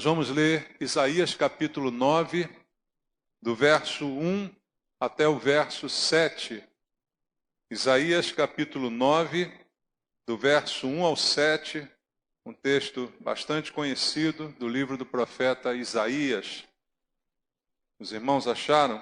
Nós vamos ler Isaías capítulo 9, do verso 1 até o verso 7. Isaías capítulo 9, do verso 1 ao 7, um texto bastante conhecido do livro do profeta Isaías. Os irmãos acharam?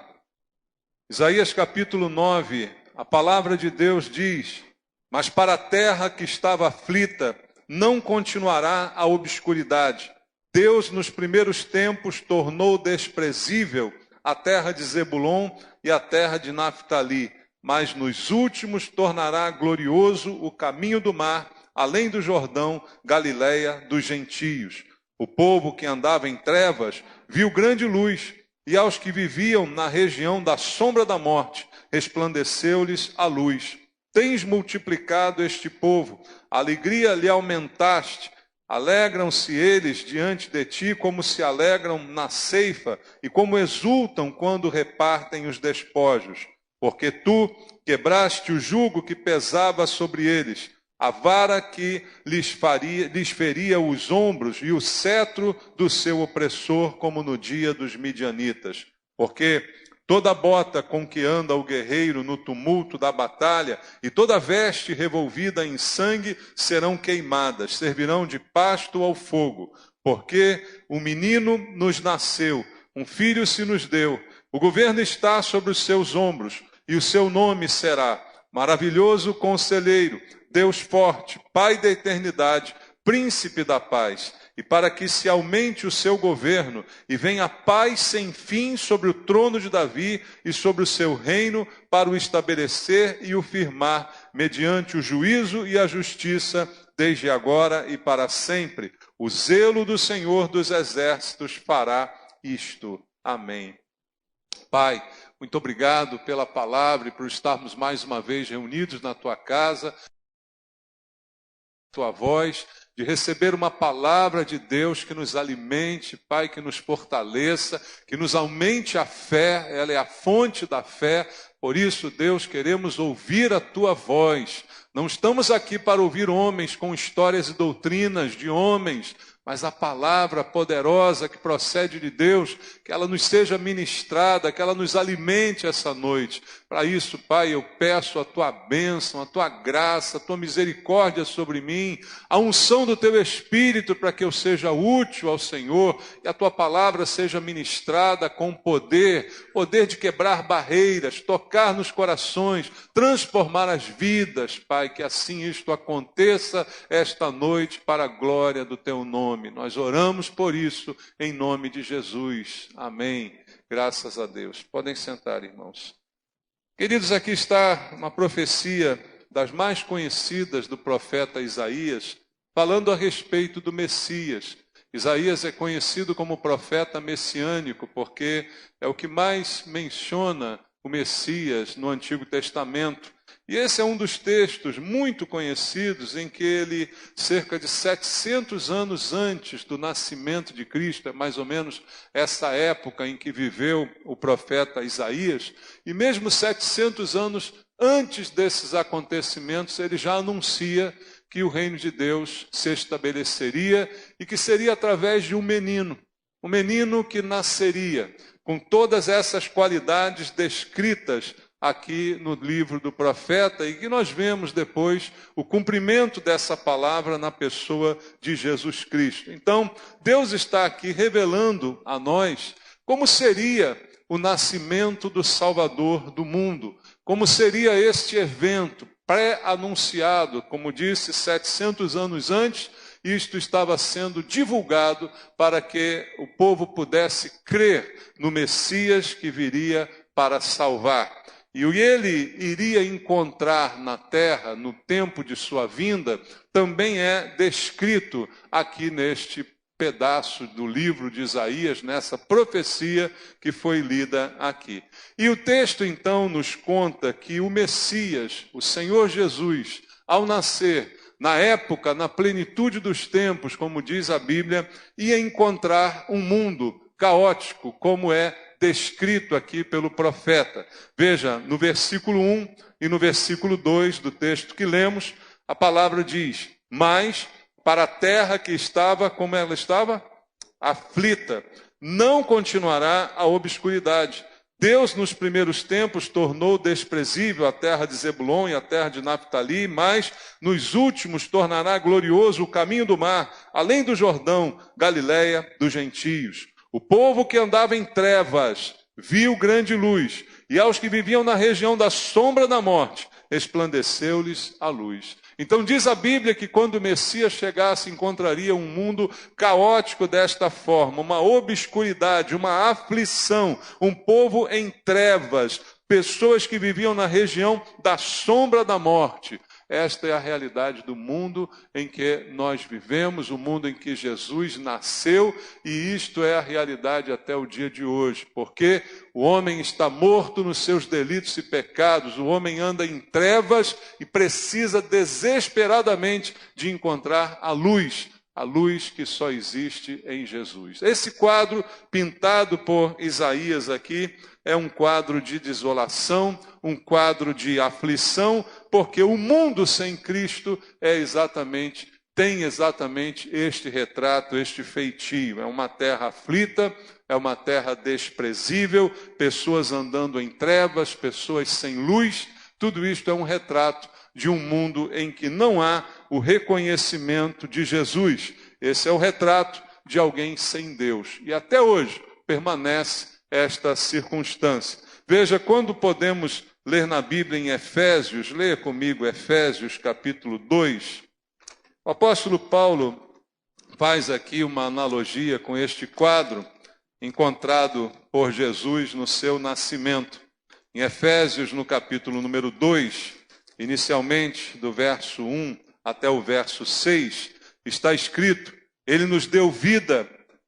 Isaías capítulo 9, a palavra de Deus diz: mas para a terra que estava aflita, não continuará a obscuridade. Deus, nos primeiros tempos, tornou desprezível a terra de Zebulon e a terra de Naftali, mas nos últimos tornará glorioso o caminho do mar, além do Jordão, Galileia dos gentios. O povo que andava em trevas viu grande luz, e aos que viviam na região da sombra da morte, resplandeceu-lhes a luz. Tens multiplicado este povo, a alegria lhe aumentaste. Alegram-se eles diante de ti como se alegram na ceifa e como exultam quando repartem os despojos. Porque tu quebraste o jugo que pesava sobre eles, a vara que lhes feria os ombros e o cetro do seu opressor, como no dia dos midianitas. Porque toda bota com que anda o guerreiro no tumulto da batalha e toda veste revolvida em sangue serão queimadas, servirão de pasto ao fogo. Porque um menino nos nasceu, um filho se nos deu, o governo está sobre os seus ombros, e o seu nome será Maravilhoso Conselheiro, Deus Forte, Pai da Eternidade, Príncipe da Paz. E para que se aumente o seu governo e venha paz sem fim sobre o trono de Davi e sobre o seu reino, para o estabelecer e o firmar, mediante o juízo e a justiça, desde agora e para sempre. O zelo do Senhor dos Exércitos fará isto. Amém. Pai, muito obrigado pela palavra e por estarmos mais uma vez reunidos na tua casa, tua voz, de receber uma palavra de Deus que nos alimente, Pai, que nos fortaleça, que nos aumente a fé. Ela é a fonte da fé. Por isso, Deus, queremos ouvir a tua voz. Não estamos aqui para ouvir homens com histórias e doutrinas de homens, mas a palavra poderosa que procede de Deus, que ela nos seja ministrada, que ela nos alimente essa noite. Para isso, Pai, eu peço a tua bênção, a tua graça, a tua misericórdia sobre mim, a unção do teu Espírito para que eu seja útil ao Senhor e a tua palavra seja ministrada com poder de quebrar barreiras, tocar nos corações, transformar as vidas, Pai, que assim isto aconteça esta noite para a glória do teu nome. Nós oramos por isso em nome de Jesus. Amém. Graças a Deus. Podem sentar, irmãos. Queridos, aqui está uma profecia das mais conhecidas do profeta Isaías, falando a respeito do Messias. Isaías é conhecido como profeta messiânico, porque é o que mais menciona o Messias no Antigo Testamento. E esse é um dos textos muito conhecidos em que ele, cerca de 700 anos antes do nascimento de Cristo, é mais ou menos essa época em que viveu o profeta Isaías, e mesmo 700 anos antes desses acontecimentos, ele já anuncia que o reino de Deus se estabeleceria e que seria através de um menino que nasceria com todas essas qualidades descritas aqui no livro do profeta, e que nós vemos depois o cumprimento dessa palavra na pessoa de Jesus Cristo. Então, Deus está aqui revelando a nós como seria o nascimento do Salvador do mundo, como seria este evento pré-anunciado, como disse, 700 anos antes. Isto estava sendo divulgado para que o povo pudesse crer no Messias que viria para salvar. E o que ele iria encontrar na terra, no tempo de sua vinda, também é descrito aqui neste pedaço do livro de Isaías, nessa profecia que foi lida aqui. E o texto então nos conta que o Messias, o Senhor Jesus, ao nascer, na época, na plenitude dos tempos, como diz a Bíblia, ia encontrar um mundo caótico, como é descrito aqui pelo profeta. Veja, no versículo 1 e no versículo 2 do texto que lemos, a palavra diz: mas para a terra que estava, como ela estava? aflita. Não continuará a obscuridade. Deus, nos primeiros tempos, tornou desprezível a terra de Zebulon e a terra de Naphtali, mas nos últimos tornará glorioso o caminho do mar, além do Jordão, Galileia dos gentios. O povo que andava em trevas viu grande luz, e aos que viviam na região da sombra da morte, resplandeceu-lhes a luz. Então diz a Bíblia que quando o Messias chegasse, encontraria um mundo caótico desta forma, uma obscuridade, uma aflição, um povo em trevas, pessoas que viviam na região da sombra da morte. Esta é a realidade do mundo em que nós vivemos, o mundo em que Jesus nasceu, e isto é a realidade até o dia de hoje, porque o homem está morto nos seus delitos e pecados, o homem anda em trevas e precisa desesperadamente de encontrar a luz que só existe em Jesus. Esse quadro pintado por Isaías aqui é um quadro de desolação, um quadro de aflição, porque o mundo sem Cristo tem exatamente este retrato, este feitio. É uma terra aflita, é uma terra desprezível, pessoas andando em trevas, pessoas sem luz. Tudo isto é um retrato de um mundo em que não há o reconhecimento de Jesus. Esse é o retrato de alguém sem Deus. E até hoje permanece esta circunstância. Veja, quando podemos ler na Bíblia em Efésios, leia comigo Efésios capítulo 2. O apóstolo Paulo faz aqui uma analogia com este quadro encontrado por Jesus no seu nascimento. Em Efésios, no capítulo número 2, inicialmente do verso 1 até o verso 6, está escrito: Ele nos deu vida,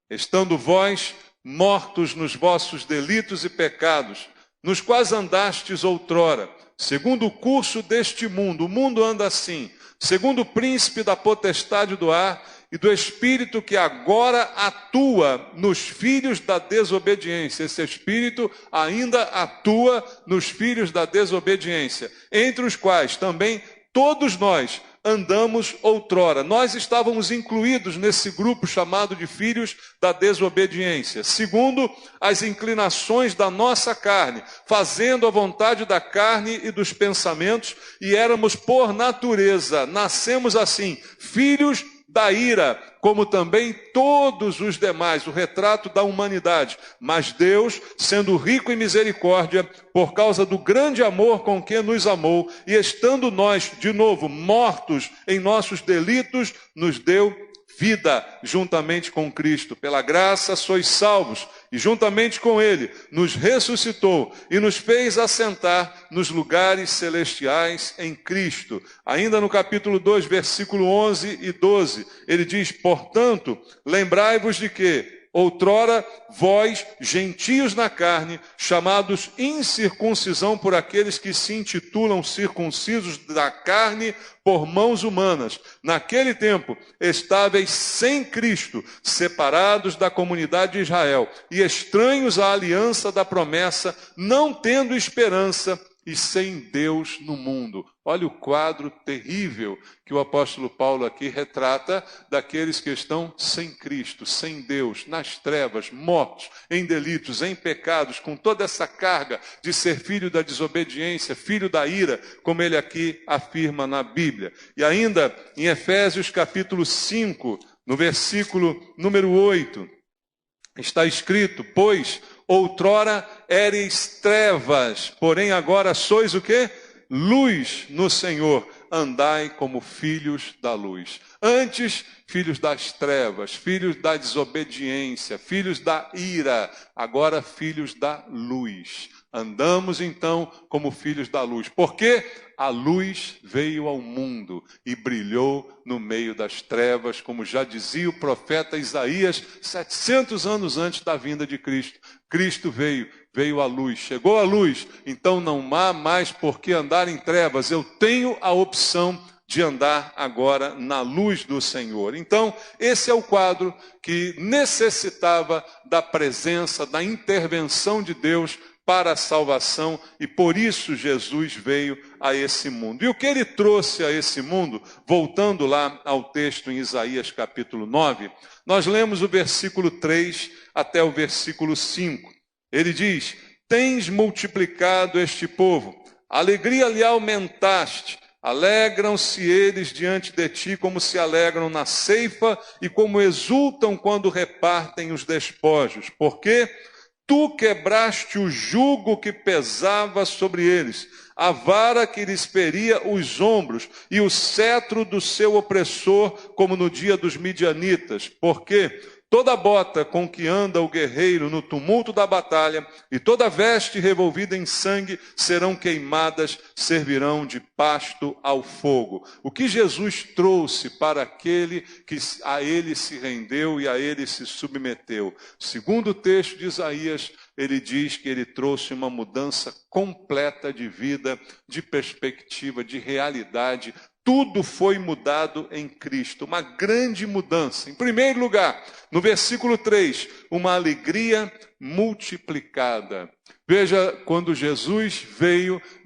estando vós mortos nos vossos delitos e pecados, nos quais andastes outrora, segundo o curso deste mundo. O mundo anda assim, segundo o príncipe da potestade do ar e do espírito que agora atua nos filhos da desobediência. Esse espírito ainda atua nos filhos da desobediência, entre os quais também todos nós andamos outrora. Nós estávamos incluídos nesse grupo chamado de filhos da desobediência, segundo as inclinações da nossa carne, fazendo a vontade da carne e dos pensamentos, e éramos por natureza, nascemos assim, filhos da ira, como também todos os demais, o retrato da humanidade. Mas Deus, sendo rico em misericórdia, por causa do grande amor com que nos amou, e estando nós, de novo, mortos em nossos delitos, nos deu vida juntamente com Cristo. Pela graça sois salvos, e juntamente com Ele nos ressuscitou e nos fez assentar nos lugares celestiais em Cristo. Ainda no capítulo 2, versículo 11 e 12, ele diz: Portanto, lembrai-vos de que outrora vós, gentios na carne, chamados incircuncisão por aqueles que se intitulam circuncisos da carne por mãos humanas, naquele tempo estáveis sem Cristo, separados da comunidade de Israel e estranhos à aliança da promessa, não tendo esperança e sem Deus no mundo. Olha o quadro terrível que o apóstolo Paulo aqui retrata daqueles que estão sem Cristo, sem Deus, nas trevas, mortos, em delitos, em pecados, com toda essa carga de ser filho da desobediência, filho da ira, como ele aqui afirma na Bíblia. E ainda em Efésios capítulo 5, no versículo número 8, está escrito: Pois outrora éreis trevas, porém agora sois o quê? Luz no Senhor, andai como filhos da luz. Antes, filhos das trevas, filhos da desobediência, filhos da ira, agora filhos da luz. Andamos então como filhos da luz, porque a luz veio ao mundo e brilhou no meio das trevas, como já dizia o profeta Isaías, 700 anos antes da vinda de Cristo. Cristo veio a luz, chegou a luz, então não há mais por que andar em trevas, eu tenho a opção de andar agora na luz do Senhor. Então, esse é o quadro que necessitava da presença, da intervenção de Deus para a salvação, e por isso Jesus veio a esse mundo. E o que ele trouxe a esse mundo, voltando lá ao texto em Isaías capítulo 9, nós lemos o versículo 3 até o versículo 5. Ele diz: tens multiplicado este povo, alegria lhe aumentaste, alegram-se eles diante de ti como se alegram na ceifa e como exultam quando repartem os despojos. Porque tu quebraste o jugo que pesava sobre eles, a vara que lhes feria os ombros e o cetro do seu opressor, como no dia dos midianitas. Porque toda bota com que anda o guerreiro no tumulto da batalha e toda veste revolvida em sangue serão queimadas, servirão de pasto ao fogo. O que Jesus trouxe para aquele que a ele se rendeu e a ele se submeteu? Segundo o texto de Isaías, ele diz que ele trouxe uma mudança completa de vida, de perspectiva, de realidade. Tudo foi mudado em Cristo, uma grande mudança. Em primeiro lugar, no versículo 3, uma alegria multiplicada. Veja, quando Jesus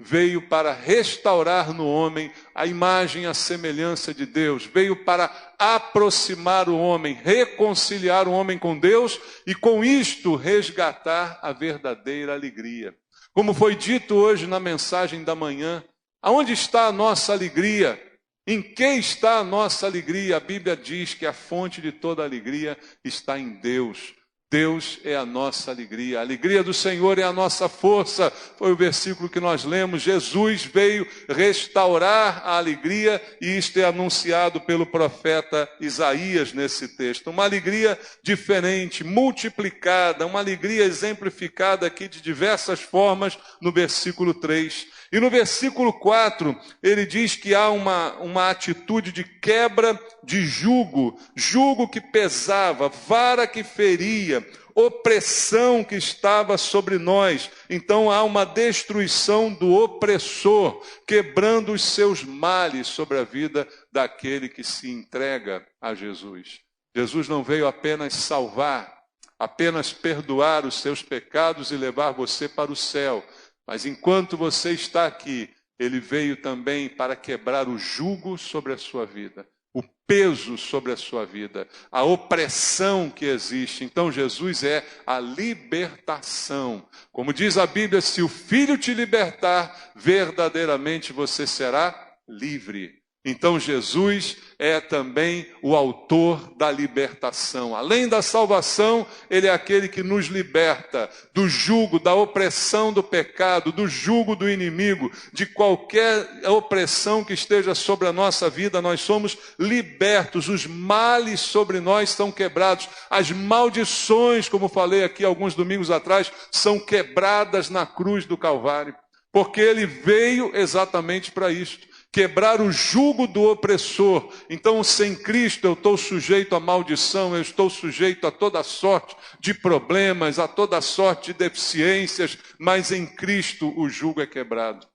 veio para restaurar no homem a imagem e a semelhança de Deus, veio para aproximar o homem, reconciliar o homem com Deus e com isto resgatar a verdadeira alegria. Como foi dito hoje na mensagem da manhã, aonde está a nossa alegria? Em que está a nossa alegria? A Bíblia diz que a fonte de toda alegria está em Deus. Deus é a nossa alegria. A alegria do Senhor é a nossa força. Foi o versículo que nós lemos. Jesus veio restaurar a alegria e isto é anunciado pelo profeta Isaías nesse texto. Uma alegria diferente, multiplicada, uma alegria exemplificada aqui de diversas formas no versículo 3. E no versículo 4, ele diz que há uma atitude de quebra de jugo, jugo que pesava, vara que feria, opressão que estava sobre nós. Então há uma destruição do opressor, quebrando os seus males sobre a vida daquele que se entrega a Jesus. Jesus não veio apenas salvar, apenas perdoar os seus pecados e levar você para o céu. Mas enquanto você está aqui, ele veio também para quebrar o jugo sobre a sua vida, o peso sobre a sua vida, a opressão que existe. Então Jesus é a libertação. Como diz a Bíblia, se o Filho te libertar, verdadeiramente você será livre. Então Jesus é também o autor da libertação. Além da salvação, ele é aquele que nos liberta do jugo, da opressão do pecado, do jugo do inimigo, de qualquer opressão que esteja sobre a nossa vida. Nós somos libertos, os males sobre nós são quebrados, as maldições, como falei aqui alguns domingos atrás, são quebradas na cruz do Calvário, porque ele veio exatamente para isto. Quebrar o jugo do opressor. Então, sem Cristo, eu estou sujeito à maldição, eu estou sujeito a toda sorte de problemas, a toda sorte de deficiências, mas em Cristo o jugo é quebrado.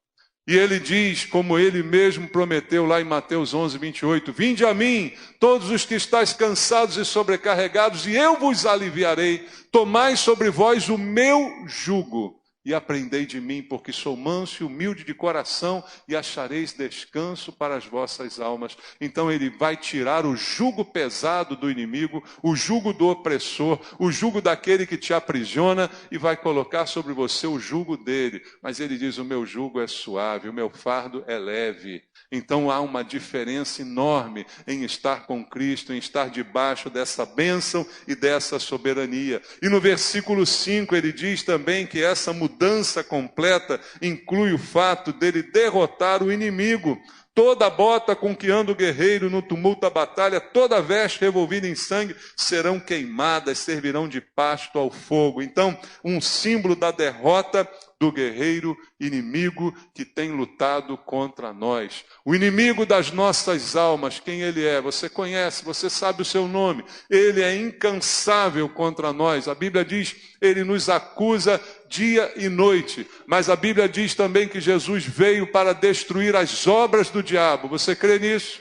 E ele diz, como ele mesmo prometeu lá em Mateus 11, 28, vinde a mim, todos os que estáis cansados e sobrecarregados, e eu vos aliviarei. Tomai sobre vós o meu jugo e aprendei de mim, porque sou manso e humilde de coração, e achareis descanso para as vossas almas. Então ele vai tirar o jugo pesado do inimigo, o jugo do opressor, o jugo daquele que te aprisiona, e vai colocar sobre você o jugo dele. Mas ele diz, o meu jugo é suave, o meu fardo é leve. Então há uma diferença enorme em estar com Cristo, em estar debaixo dessa bênção e dessa soberania. E no versículo 5 ele diz também que essa mudança completa inclui o fato dele derrotar o inimigo. Toda bota com que anda o guerreiro no tumulto da batalha, toda veste revolvida em sangue, serão queimadas, servirão de pasto ao fogo. Então, um símbolo da derrota do guerreiro inimigo que tem lutado contra nós. O inimigo das nossas almas, quem ele é? Você conhece, você sabe o seu nome. Ele é incansável contra nós. A Bíblia diz, ele nos acusa dia e noite. Mas a Bíblia diz também que Jesus veio para destruir as obras do diabo. Você crê nisso?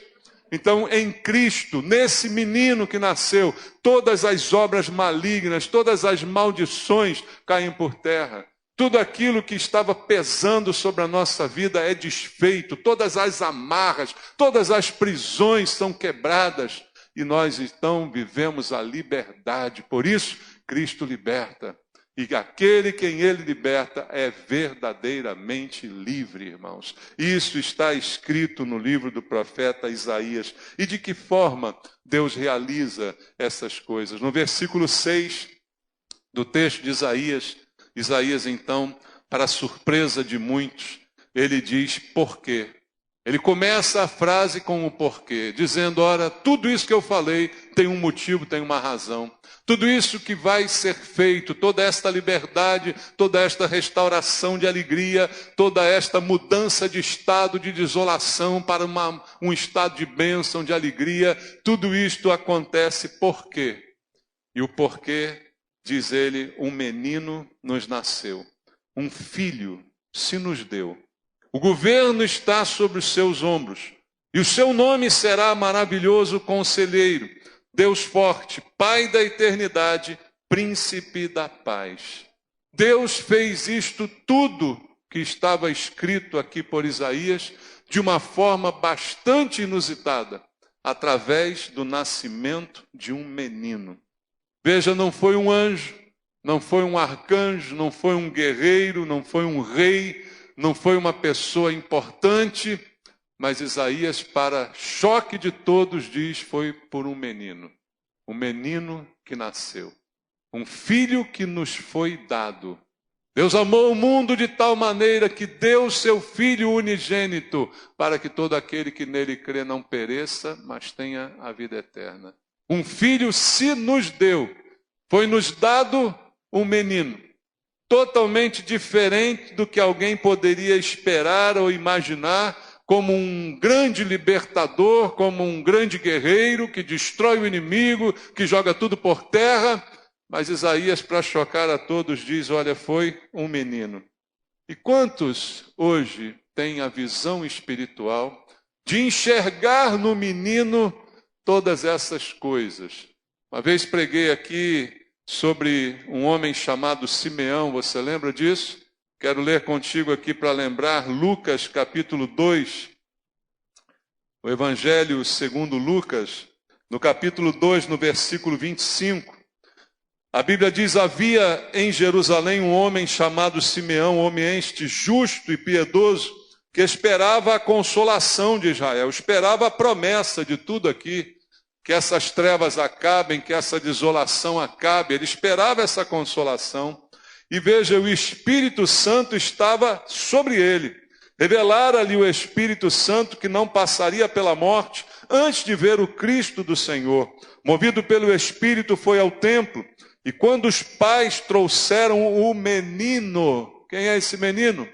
Então, em Cristo, nesse menino que nasceu, todas as obras malignas, todas as maldições caem por terra. Tudo aquilo que estava pesando sobre a nossa vida é desfeito, todas as amarras, todas as prisões são quebradas e nós então vivemos a liberdade. Por isso, Cristo liberta. E aquele quem ele liberta é verdadeiramente livre, irmãos. Isso está escrito no livro do profeta Isaías. E de que forma Deus realiza essas coisas? No versículo 6 do texto de Isaías, então, para a surpresa de muitos, ele diz por quê. Ele começa a frase com o porquê, dizendo, ora, tudo isso que eu falei tem um motivo, tem uma razão. Tudo isso que vai ser feito, toda esta liberdade, toda esta restauração de alegria, toda esta mudança de estado de desolação para um estado de bênção, de alegria, tudo isto acontece por quê? E o porquê, diz ele, um menino nos nasceu, um filho se nos deu. O governo está sobre os seus ombros, e o seu nome será maravilhoso conselheiro, Deus forte, Pai da eternidade, príncipe da paz. Deus fez isto tudo que estava escrito aqui por Isaías de uma forma bastante inusitada, através do nascimento de um menino. Veja, não foi um anjo, não foi um arcanjo, não foi um guerreiro, não foi um rei, não foi uma pessoa importante, mas Isaías, para choque de todos, diz, foi por um menino que nasceu, um filho que nos foi dado. Deus amou o mundo de tal maneira que deu seu Filho unigênito, para que todo aquele que nele crê não pereça, mas tenha a vida eterna. Um filho se nos deu, foi-nos dado um menino, totalmente diferente do que alguém poderia esperar ou imaginar, como um grande libertador, como um grande guerreiro que destrói o inimigo, que joga tudo por terra. Mas Isaías, para chocar a todos, diz, olha, foi um menino. E quantos hoje têm a visão espiritual de enxergar no menino todas essas coisas? Uma vez preguei aqui sobre um homem chamado Simeão, você lembra disso? Quero ler contigo aqui para lembrar Lucas capítulo 2, o Evangelho segundo Lucas, no capítulo 2, no versículo 25. A Bíblia diz, havia em Jerusalém um homem chamado Simeão, homem este justo e piedoso, que esperava a consolação de Israel, esperava a promessa de tudo aqui, que essas trevas acabem, que essa desolação acabe. Ele esperava essa consolação. E veja, o Espírito Santo estava sobre ele. Revelara-lhe o Espírito Santo que não passaria pela morte antes de ver o Cristo do Senhor. Movido pelo Espírito, foi ao templo. E quando os pais trouxeram o menino, quem é esse menino?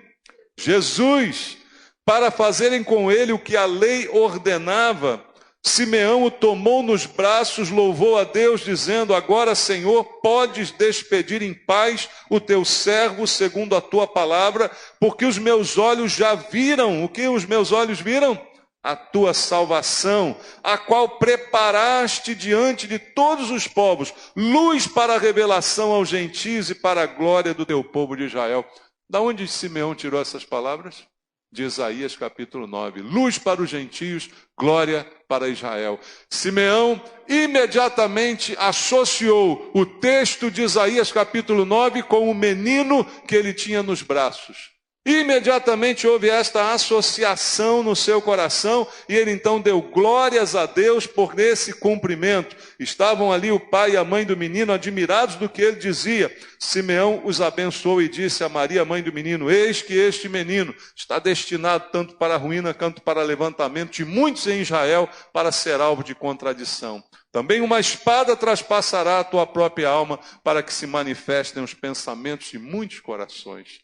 Jesus, para fazerem com ele o que a lei ordenava, Simeão o tomou nos braços, louvou a Deus, dizendo, agora, Senhor, podes despedir em paz o teu servo, segundo a tua palavra, porque os meus olhos já viram. O que os meus olhos viram? A tua salvação, a qual preparaste diante de todos os povos, luz para a revelação aos gentios e para a glória do teu povo de Israel. Da onde Simeão tirou essas palavras? De Isaías capítulo 9, luz para os gentios, glória para Israel. Simeão imediatamente associou o texto de Isaías capítulo 9 com o menino que ele tinha nos braços. Imediatamente houve esta associação no seu coração e ele então deu glórias a Deus por esse cumprimento. Estavam ali o pai e a mãe do menino admirados do que ele dizia. Simeão os abençoou e disse a Maria, mãe do menino, eis que este menino está destinado tanto para a ruína quanto para levantamento de muitos em Israel, para ser alvo de contradição. Também uma espada traspassará a tua própria alma, para que se manifestem os pensamentos de muitos corações.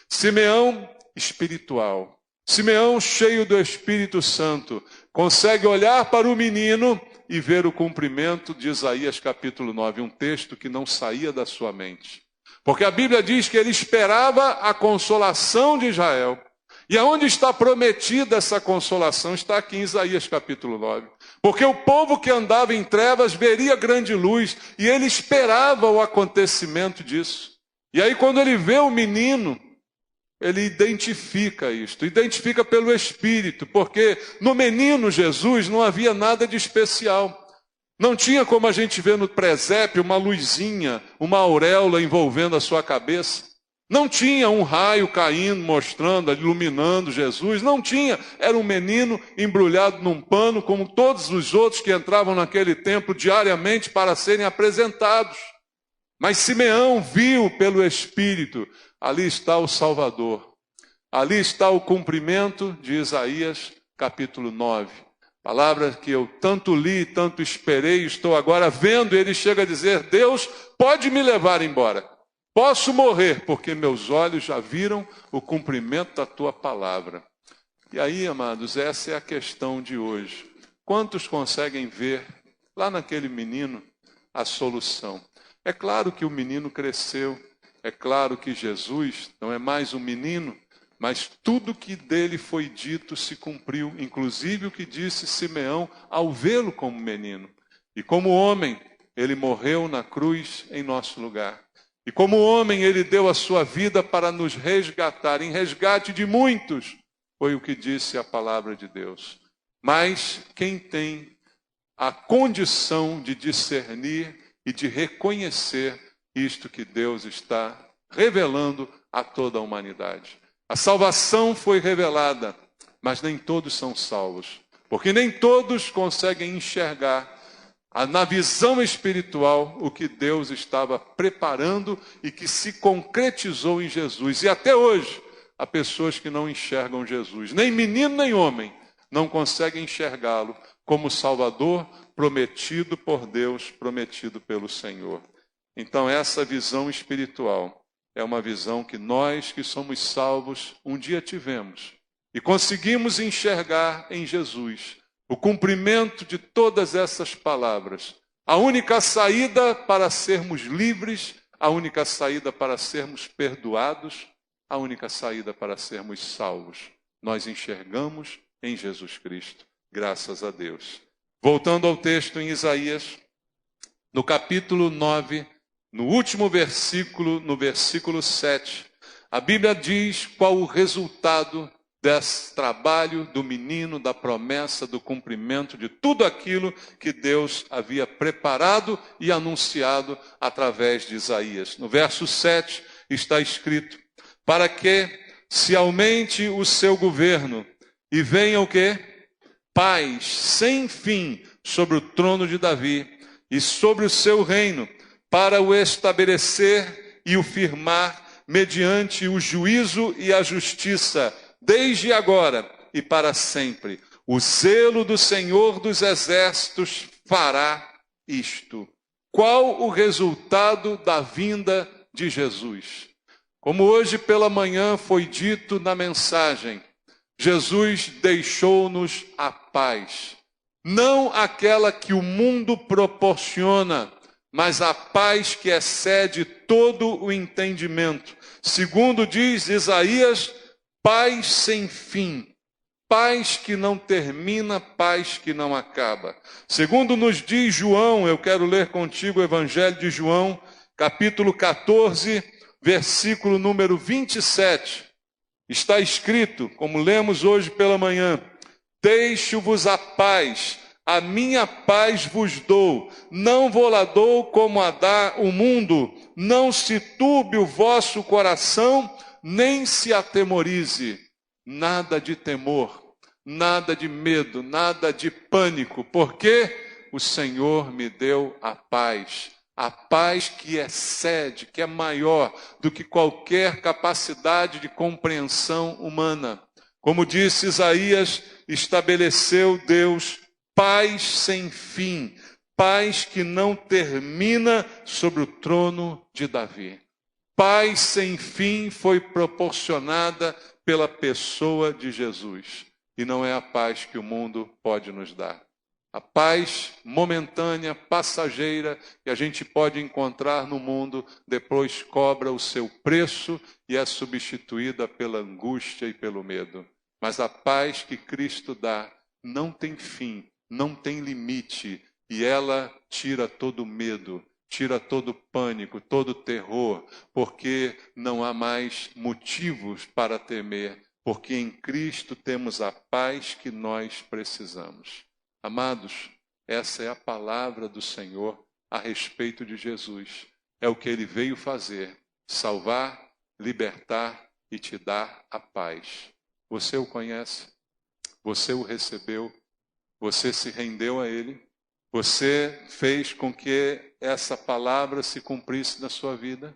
Simeão espiritual, Simeão cheio do Espírito Santo, consegue olhar para o menino e ver o cumprimento de Isaías capítulo 9, um texto que não saía da sua mente. Porque a Bíblia diz que ele esperava a consolação de Israel. E aonde está prometida essa consolação? Está aqui em Isaías capítulo 9. Porque o povo que andava em trevas veria grande luz e ele esperava o acontecimento disso. E aí quando ele vê o menino, ele identifica isto, identifica pelo Espírito, porque no menino Jesus não havia nada de especial. Não tinha como a gente vê no presépio uma luzinha, uma auréola envolvendo a sua cabeça. Não tinha um raio caindo, mostrando, iluminando Jesus. Não tinha. Era um menino embrulhado num pano, como todos os outros que entravam naquele templo diariamente para serem apresentados. Mas Simeão viu pelo Espírito, ali está o Salvador. Ali está o cumprimento de Isaías, capítulo 9. Palavra que eu tanto li, tanto esperei, estou agora vendo. Ele chega a dizer: Deus pode me levar embora. Posso morrer, porque meus olhos já viram o cumprimento da tua palavra. E aí, amados, essa é a questão de hoje. Quantos conseguem ver lá naquele menino a solução? É claro que o menino cresceu, é claro que Jesus não é mais um menino, mas tudo que dele foi dito se cumpriu, inclusive o que disse Simeão ao vê-lo como menino. E como homem, ele morreu na cruz em nosso lugar. E como homem, ele deu a sua vida para nos resgatar, em resgate de muitos, foi o que disse a palavra de Deus. Mas quem tem a condição de discernir e de reconhecer isto que Deus está revelando a toda a humanidade. A salvação foi revelada, mas nem todos são salvos, porque nem todos conseguem enxergar na visão espiritual o que Deus estava preparando e que se concretizou em Jesus. E até hoje, há pessoas que não enxergam Jesus, nem menino nem homem, não conseguem enxergá-lo como Salvador prometido por Deus, prometido pelo Senhor. Então essa visão espiritual é uma visão que nós que somos salvos um dia tivemos e conseguimos enxergar em Jesus o cumprimento de todas essas palavras. A única saída para sermos livres, a única saída para sermos perdoados, a única saída para sermos salvos. Nós enxergamos em Jesus Cristo, graças a Deus. Voltando ao texto em Isaías, no capítulo 9, no último versículo, no versículo 7, a Bíblia diz qual o resultado desse trabalho do menino, da promessa, do cumprimento de tudo aquilo que Deus havia preparado e anunciado através de Isaías. No verso 7 está escrito: para que se aumente o seu governo e venha o quê? Paz sem fim sobre o trono de Davi e sobre o seu reino, para o estabelecer e o firmar mediante o juízo e a justiça, desde agora e para sempre. O zelo do Senhor dos Exércitos fará isto. Qual o resultado da vinda de Jesus? Como hoje pela manhã foi dito na mensagem, Jesus deixou-nos a paz. Não aquela que o mundo proporciona, mas a paz que excede todo o entendimento. Segundo diz Isaías, paz sem fim, paz que não termina, paz que não acaba. Segundo nos diz João, eu quero ler contigo o Evangelho de João, capítulo 14, versículo número 27. Está escrito, como lemos hoje pela manhã: deixo-vos a paz, a minha paz vos dou, não vou-la dou como a dá o mundo, não se turbe o vosso coração, nem se atemorize. Nada de temor, nada de medo, nada de pânico, porque o Senhor me deu a paz que excede, que é maior do que qualquer capacidade de compreensão humana. Como disse Isaías, estabeleceu Deus paz sem fim, paz que não termina sobre o trono de Davi. Paz sem fim foi proporcionada pela pessoa de Jesus. E não é a paz que o mundo pode nos dar. A paz momentânea, passageira, que a gente pode encontrar no mundo, depois cobra o seu preço e é substituída pela angústia e pelo medo. Mas a paz que Cristo dá não tem fim, não tem limite, e ela tira todo medo, tira todo o pânico, todo o terror, porque não há mais motivos para temer, porque em Cristo temos a paz que nós precisamos. Amados, essa é a palavra do Senhor a respeito de Jesus. É o que Ele veio fazer, salvar, libertar e te dar a paz. Você o conhece? Você o recebeu? Você se rendeu a Ele? Você fez com que essa palavra se cumprisse na sua vida?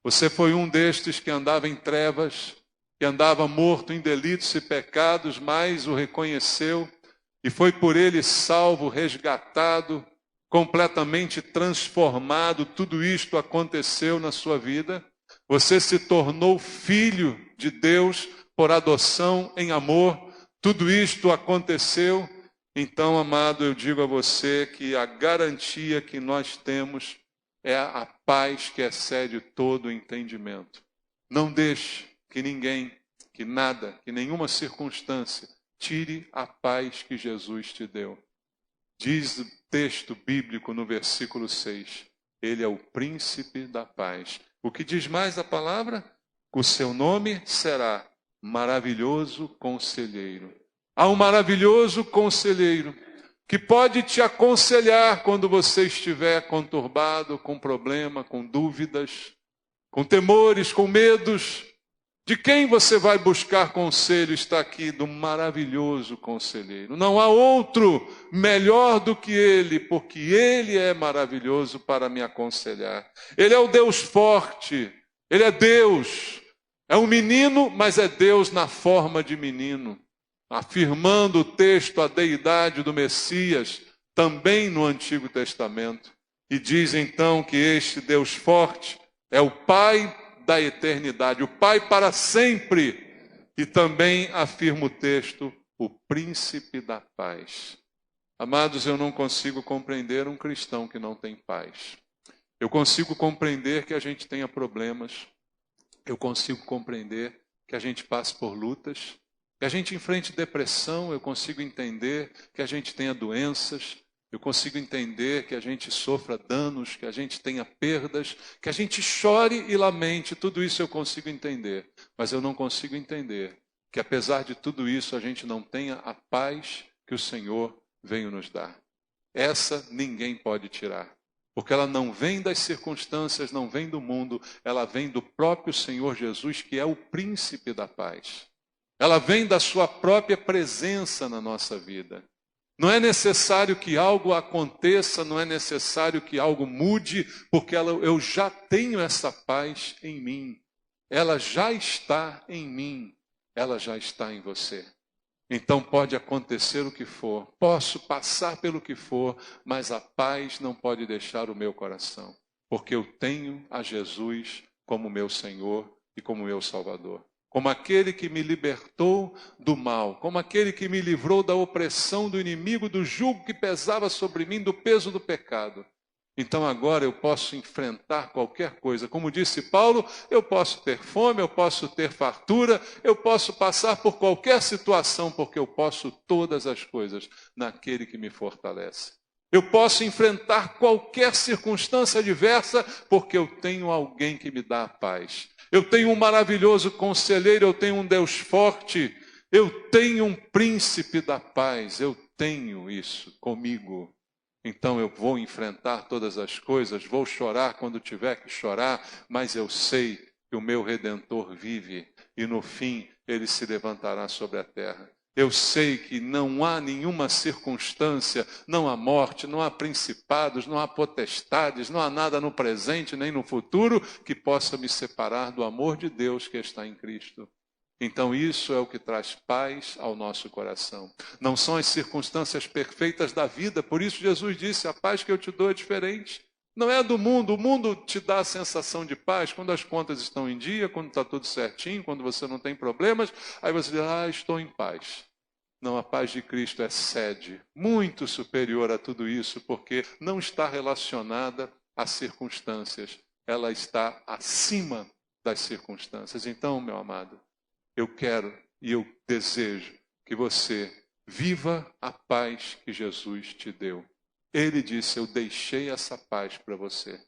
Você foi um destes que andava em trevas, que andava morto em delitos e pecados, mas o reconheceu e foi por Ele salvo, resgatado, completamente transformado. Tudo isto aconteceu na sua vida. Você se tornou filho de Deus por adoção em amor. Tudo isto aconteceu. Então, amado, eu digo a você que a garantia que nós temos é a paz que excede todo o entendimento. Não deixe que ninguém, que nada, que nenhuma circunstância tire a paz que Jesus te deu. Diz o texto bíblico no versículo 6, Ele é o príncipe da paz. O que diz mais a palavra? O seu nome será maravilhoso conselheiro. Há um maravilhoso conselheiro que pode te aconselhar quando você estiver conturbado, com problema, com dúvidas, com temores, com medos. De quem você vai buscar conselho está aqui do maravilhoso conselheiro. Não há outro melhor do que Ele, porque Ele é maravilhoso para me aconselhar. Ele é o Deus forte, Ele é Deus. É um menino, mas é Deus na forma de menino. Afirmando o texto a deidade do Messias, também no Antigo Testamento. E diz então que este Deus forte é o Pai da eternidade, o Pai para sempre. E também afirma o texto, o príncipe da paz. Amados, eu não consigo compreender um cristão que não tem paz. Eu consigo compreender que a gente tenha problemas. Eu consigo compreender que a gente passe por lutas. Que a gente enfrente depressão. Eu consigo entender que a gente tenha doenças. Eu consigo entender que a gente sofra danos, que a gente tenha perdas, que a gente chore e lamente, tudo isso eu consigo entender. Mas eu não consigo entender que apesar de tudo isso a gente não tenha a paz que o Senhor veio nos dar. Essa ninguém pode tirar, porque ela não vem das circunstâncias, não vem do mundo, ela vem do próprio Senhor Jesus, que é o príncipe da paz. Ela vem da sua própria presença na nossa vida. Não é necessário que algo aconteça, não é necessário que algo mude, porque eu já tenho essa paz em mim. Ela já está em mim, ela já está em você. Então pode acontecer o que for, posso passar pelo que for, mas a paz não pode deixar o meu coração, porque eu tenho a Jesus como meu Senhor e como meu Salvador. Como aquele que me libertou do mal, como aquele que me livrou da opressão do inimigo, do jugo que pesava sobre mim, do peso do pecado. Então agora eu posso enfrentar qualquer coisa. Como disse Paulo, eu posso ter fome, eu posso ter fartura, eu posso passar por qualquer situação, porque eu posso todas as coisas naquele que me fortalece. Eu posso enfrentar qualquer circunstância adversa, porque eu tenho alguém que me dá a paz. Eu tenho um maravilhoso conselheiro, eu tenho um Deus forte, eu tenho um príncipe da paz, eu tenho isso comigo. Então eu vou enfrentar todas as coisas, vou chorar quando tiver que chorar, mas eu sei que o meu Redentor vive e no fim ele se levantará sobre a terra. Eu sei que não há nenhuma circunstância, não há morte, não há principados, não há potestades, não há nada no presente nem no futuro que possa me separar do amor de Deus que está em Cristo. Então isso é o que traz paz ao nosso coração. Não são as circunstâncias perfeitas da vida, por isso Jesus disse, a paz que eu te dou é diferente. Não é do mundo, o mundo te dá a sensação de paz quando as contas estão em dia, quando está tudo certinho, quando você não tem problemas, aí você diz, estou em paz. Não, a paz de Cristo excede, muito superior a tudo isso, porque não está relacionada às circunstâncias, ela está acima das circunstâncias. Então, meu amado, eu quero e eu desejo que você viva a paz que Jesus te deu. Ele disse, eu deixei essa paz para você.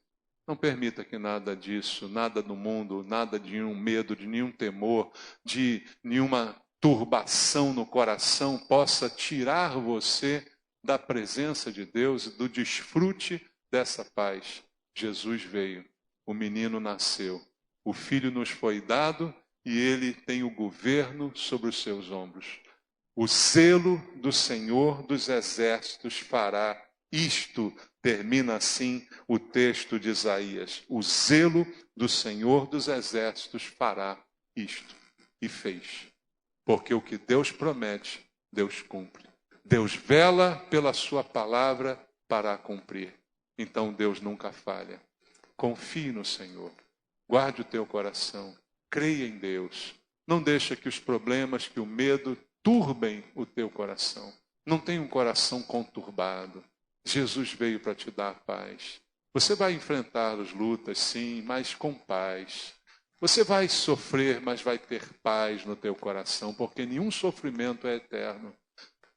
Não permita que nada disso, nada do mundo, nada de nenhum medo, de nenhum temor, de nenhuma turbação no coração possa tirar você da presença de Deus e do desfrute dessa paz. Jesus veio, o menino nasceu, o filho nos foi dado e ele tem o governo sobre os seus ombros. O selo do Senhor dos Exércitos fará isto. Termina assim o texto de Isaías. O zelo do Senhor dos Exércitos fará isto. E fez. Porque o que Deus promete, Deus cumpre. Deus vela pela sua palavra para a cumprir. Então Deus nunca falha. Confie no Senhor. Guarde o teu coração. Creia em Deus. Não deixa que os problemas, que o medo turbem o teu coração. Não tenha um coração conturbado. Jesus veio para te dar paz. Você vai enfrentar as lutas, sim, mas com paz. Você vai sofrer, mas vai ter paz no teu coração, porque nenhum sofrimento é eterno.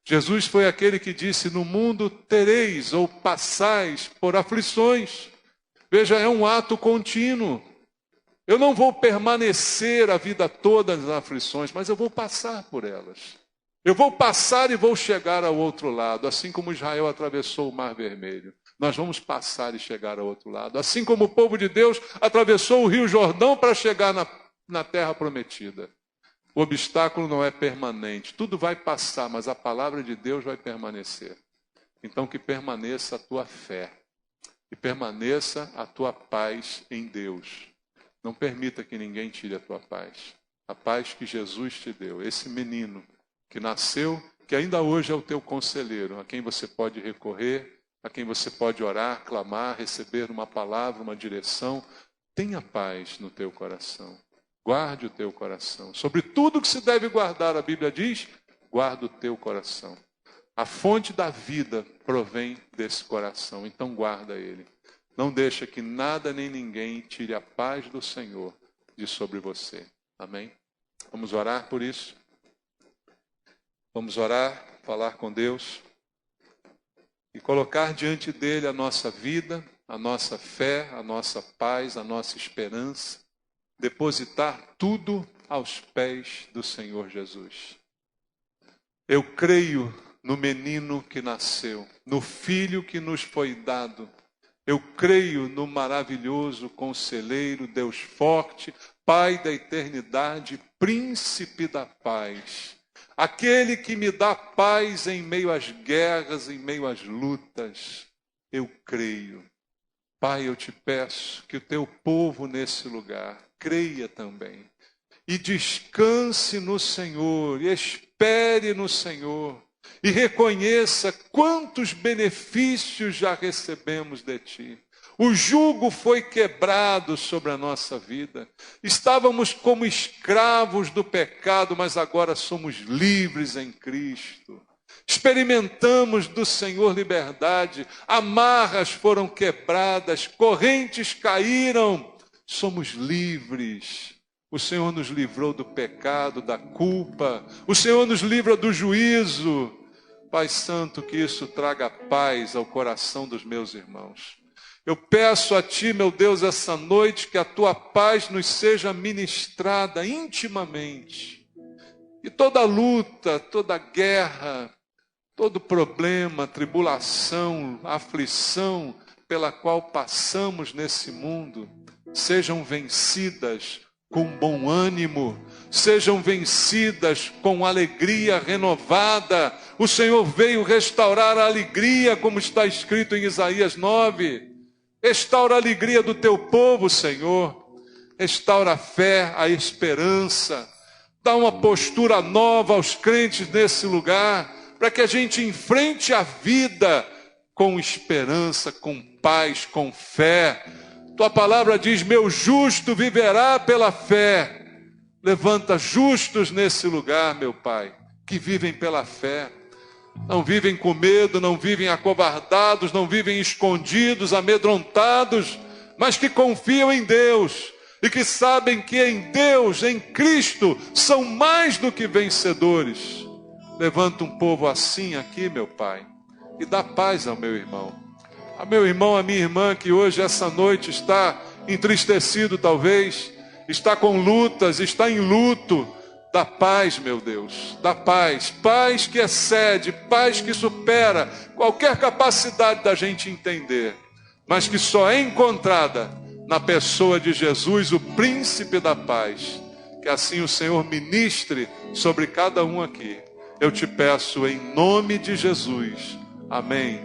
Jesus foi aquele que disse, no mundo tereis ou passais por aflições. Veja, é um ato contínuo. Eu não vou permanecer a vida toda nas aflições, mas eu vou passar por elas. Eu vou passar e vou chegar ao outro lado, assim como Israel atravessou o Mar Vermelho. Nós vamos passar e chegar ao outro lado. Assim como o povo de Deus atravessou o Rio Jordão para chegar na terra prometida. O obstáculo não é permanente. Tudo vai passar, mas a palavra de Deus vai permanecer. Então que permaneça a tua fé. Que permaneça a tua paz em Deus. Não permita que ninguém tire a tua paz. A paz que Jesus te deu. Esse menino que nasceu, que ainda hoje é o teu conselheiro, a quem você pode recorrer, a quem você pode orar, clamar, receber uma palavra, uma direção. Tenha paz no teu coração. Guarde o teu coração. Sobre tudo que se deve guardar, a Bíblia diz, guarda o teu coração. A fonte da vida provém desse coração, então guarda ele. Não deixa que nada nem ninguém tire a paz do Senhor de sobre você. Amém? Vamos orar por isso? Vamos orar, falar com Deus e colocar diante dele a nossa vida, a nossa fé, a nossa paz, a nossa esperança, depositar tudo aos pés do Senhor Jesus. Eu creio no menino que nasceu, no filho que nos foi dado. Eu creio no maravilhoso conselheiro, Deus forte, Pai da eternidade, príncipe da paz. Aquele que me dá paz em meio às guerras, em meio às lutas. Eu creio. Pai, eu te peço que o teu povo nesse lugar creia também. E descanse no Senhor, e espere no Senhor. E reconheça quantos benefícios já recebemos de ti. O jugo foi quebrado sobre a nossa vida. Estávamos como escravos do pecado, mas agora somos livres em Cristo. Experimentamos do Senhor liberdade. Amarras foram quebradas, correntes caíram. Somos livres. O Senhor nos livrou do pecado, da culpa. O Senhor nos livra do juízo. Pai Santo, que isso traga paz ao coração dos meus irmãos. Eu peço a Ti, meu Deus, essa noite, que a Tua paz nos seja ministrada intimamente. E toda luta, toda guerra, todo problema, tribulação, aflição pela qual passamos nesse mundo, sejam vencidas com bom ânimo, sejam vencidas com alegria renovada. O Senhor veio restaurar a alegria, como está escrito em Isaías 9. Restaura a alegria do teu povo, Senhor. Restaura a fé, a esperança. Dá uma postura nova aos crentes nesse lugar, para que a gente enfrente a vida com esperança, com paz, com fé. Tua palavra diz, meu justo viverá pela fé. Levanta justos nesse lugar, meu Pai, que vivem pela fé. Não vivem com medo, não vivem acovardados, não vivem escondidos, amedrontados, mas que confiam em Deus e que sabem que em Deus, em Cristo, são mais do que vencedores. Levanta um povo assim aqui, meu Pai, e dá paz ao meu irmão. A meu irmão, a minha irmã, que hoje, essa noite, está entristecido talvez, está com lutas, está em luto, dá paz, meu Deus, dá paz, paz que excede, paz que supera qualquer capacidade da gente entender, mas que só é encontrada na pessoa de Jesus, o príncipe da paz. Que assim o Senhor ministre sobre cada um aqui. Eu te peço em nome de Jesus. Amém.